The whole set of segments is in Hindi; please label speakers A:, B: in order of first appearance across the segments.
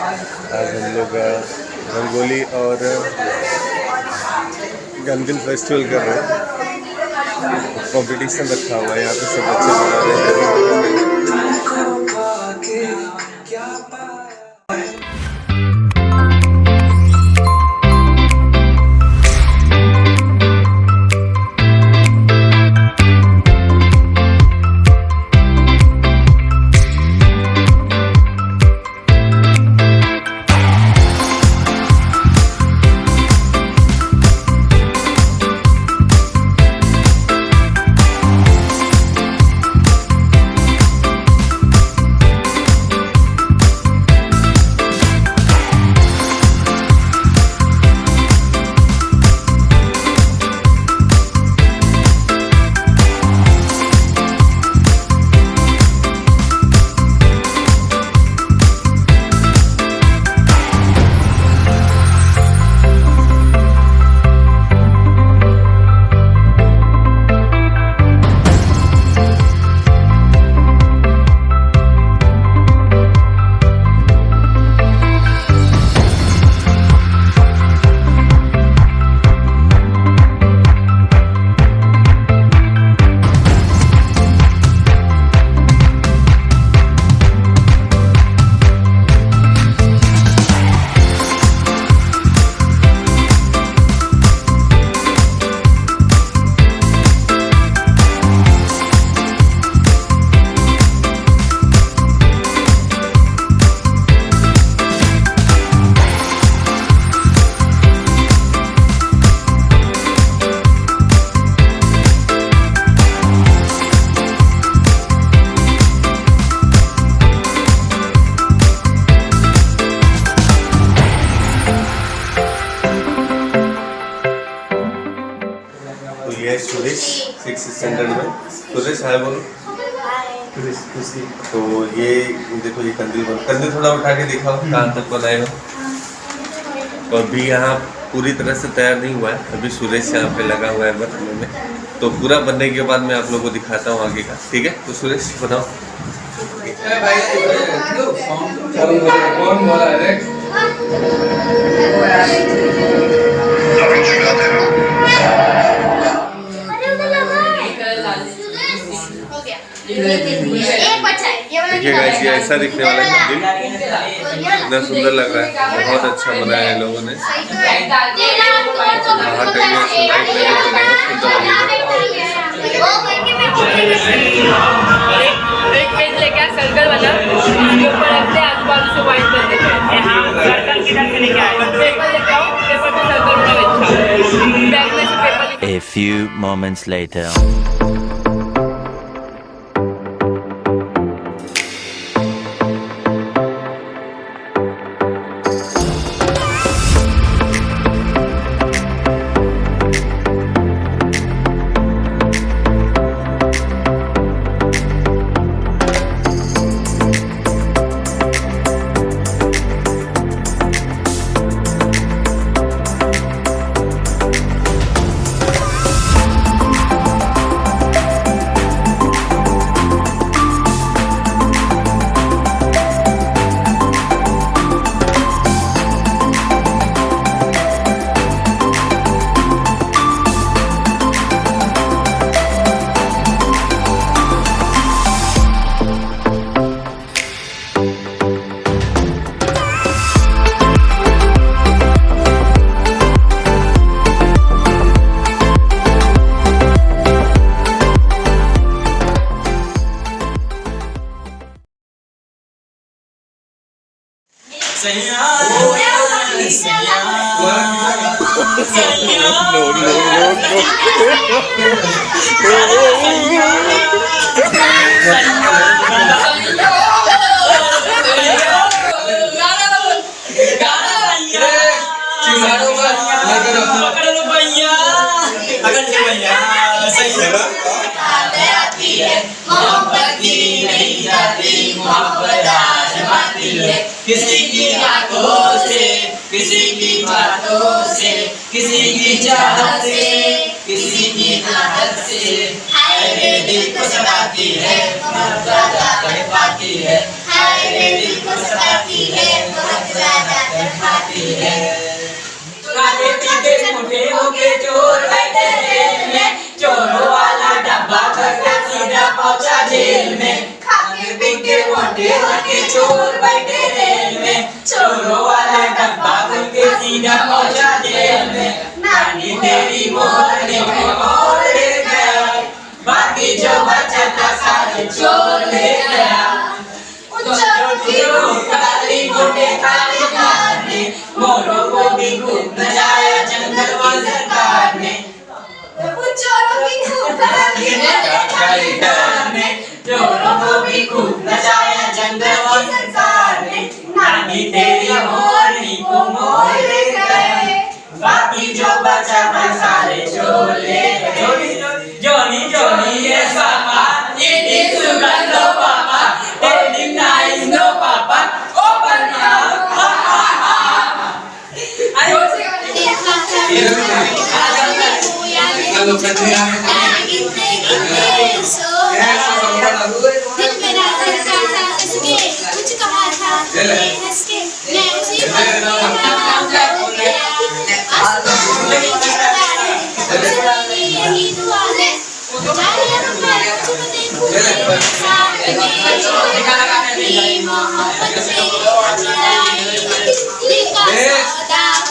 A: आज हम लोग रंगोली और गणपति फेस्टिवल कर रहे हैं। कंपटीशन रखा हुआ है यहाँ पे, सब बच्चे बना रहे हैं। सुरेश 6th स्टैंडर्ड में। सुरेश हाय बोलो। तो ये देखो, ये कंदील थोड़ा उठा के दिखाओ कहाँ तक बनाए हो। तो अभी यहाँ पूरी तरह से तैयार नहीं हुआ है, अभी सुरेश यहाँ पे लगा हुआ है बनने में। तो पूरा बनने के बाद मैं आप लोगों को दिखाता हूँ आगे का, ठीक है। तो सुरेश बताओ। देखिए गाइस, ये ऐसा दिखने वाला है मंदिर, इतना सुंदर लग रहा है, बहुत अच्छा बनाया है लोगों ने। बाहर का ये सुनाई तो बहुत सुंदर
B: एक पेज लेके सर्कल बना, उसके ऊपर अपने आजू बाजू से वाइट कर देते हैं। सर्कल किधर से लेके आए? पेपर लेके आओ, पेपर पे सर्कल बना अच्छा। बैग में से paper.
C: A few moments later.
D: किसी की आंखों से, किसी की बातों से, किसी की चाहत से, किसी की आदत से, हाय रे दिल को सताती है, मर जाता है पाती है, हाय रे दिल को सताती है, मर चोर बैठे रेल में, चोरों वाला डब्बा खुल के सीधा पहुंचा जेल में। नानी तेरी मोरनी को मोर ले गया, बाकी जो बचा था सारे चोर ले गया। काली मोटे काली कार ने मोरों को भी खूब नचाया जंगल की सरकार ने। चोरों को भी खूब नचाया जंगल की सरकार ने। नानी तेरी मोरनी को मोर ले गए, बाकी जो बचा था सारे चोर ले गए। जोनी जोनी ये पापा, eating sugar no papa, telling lies no papa, open up, ha ha ha. Ayo
E: Kalau kalian दिल मेरा धड़का था उसके कुछ कहा था मैं हंस के मैं उसी यही दुआ है जाने अपना तुम देखो मोहब्बत से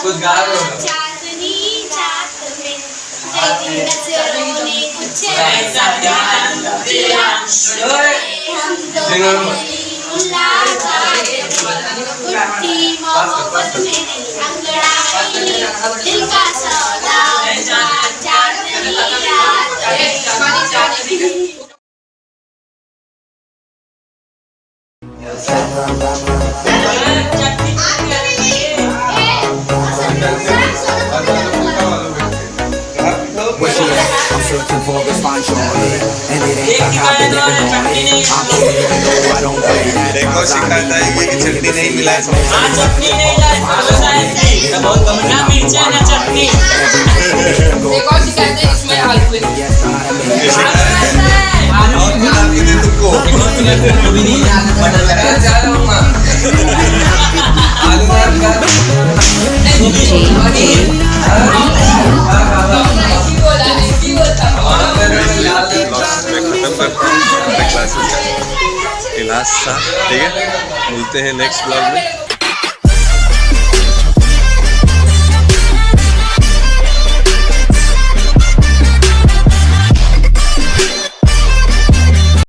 E: कुछ गा लो चांदनी रात में तेरी नजरों ने कुछ ऐसा ध्यान दिया हम दोनों मुलाकात उठती मोहब्बत में अंगड़ाई दिल का सौदा चांदनी रात
F: I'm searching for a response shortly, and it ain't like I've been living on it. I'm here to go, I don't play that.
A: देखो शिकायत आएगी कि चटनी नहीं मिला है समोसा।
D: चटनी नहीं लाई समोसा इडली, बहुत कम ना मिर्ची ना चटनी।
B: एक और शिकायत है इसमें आलू है।
A: और खिला के दे तुमको।
D: कभी नहीं बटर लगा
A: जा रहा हूँ मैं। आलू नान का। क्लास था, ठीक है, मिलते हैं नेक्स्ट ब्लॉग में।